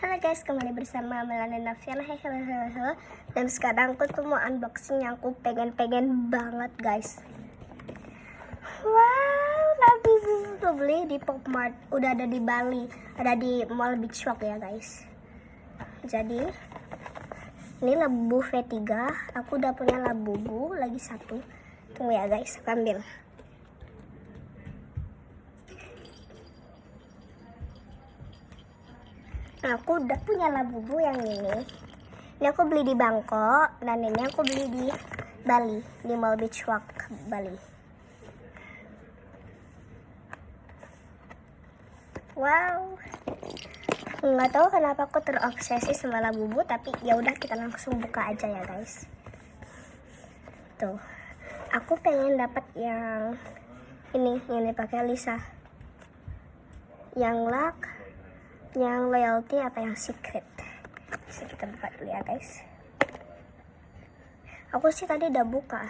Halo guys, kembali bersama Melanie Nafiana. Halo. Dan sekarang aku tuh mau unboxing yang aku pengen banget guys. Wow, labu tuh beli di Popmart. Udah ada di Bali, ada di Mall Beach Walk ya guys. Jadi ini labu V3. Aku udah punya labu lagi satu. Tunggu ya guys, aku ambil. Nah, aku udah punya labubu yang ini. Ini aku beli di Bangkok dan ini aku beli di Bali, di Mall Beach Walk Bali. Wow, nggak tahu kenapa aku terobsesi sama labubu, tapi ya udah kita langsung buka aja ya guys. Tuh, aku pengen dapat yang ini pakai Lisa, yang luck, yang loyalty apa yang secret. Bisa kita buka dulu ya guys. Aku sih tadi udah buka.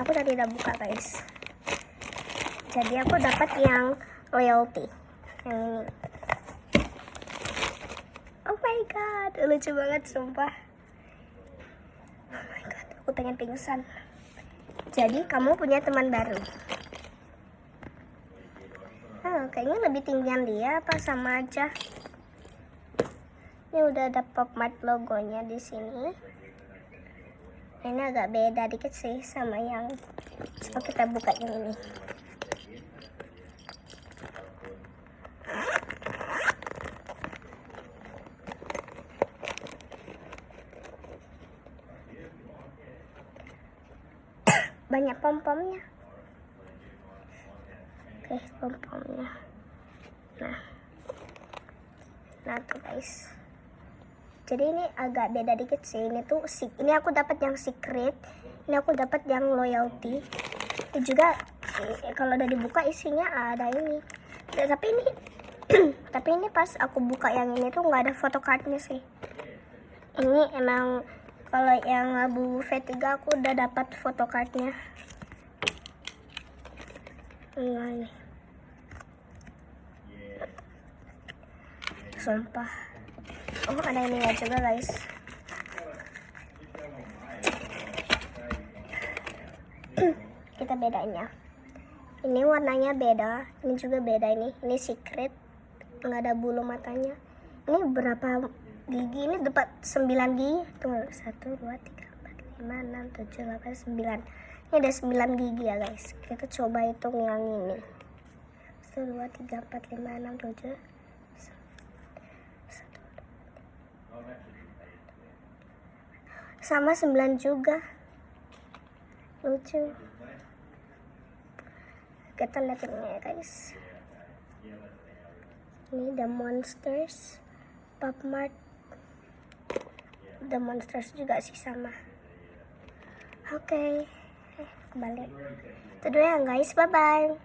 Aku tadi udah buka guys. Jadi aku dapat yang loyalty, yang ini. Oh my god, lucu banget sumpah. Oh my god, aku pengen pingsan. Jadi kamu punya teman baru. Kayaknya lebih tinggian dia apa sama aja. Ini udah ada Popmart logonya di sini. Ini agak beda dikit sih sama yang. Coba kita buka yang ini. Banyak pom-pomnya. Oke, pom-pomnya. Nah tuh guys. Jadi ini agak beda dikit sih. Ini tuh ini aku dapat yang secret. Ini aku dapat yang loyalty. Ini juga kalau udah dibuka isinya ada ini. Ya, tapi ini tapi ini pas aku buka yang ini tuh nggak ada photocardnya sih. Ini emang kalau yang labu V3 aku udah dapat photocardnya. Nah, ini. Sumpah. Oh, ada ininya juga guys. Kita bedain ya. Ini warnanya beda, ini juga beda ini. Ini secret, nggak ada bulu matanya. Ini berapa gigi? Ini dapat 9 gigi. Tunggu, 1, 2, 3, 4, 5, 6, 7, 8, 9. Ini ada 9 gigi ya guys. Kita coba hitung yang ini. 1, 2, 3, 4, 5, 6, 7. Sama 9 juga. Lucu. Kita lihat ini ya guys. Ini The Monsters, Popmart. The Monsters juga sih sama. Oke. Kembali. Itu dulu ya guys. Bye bye.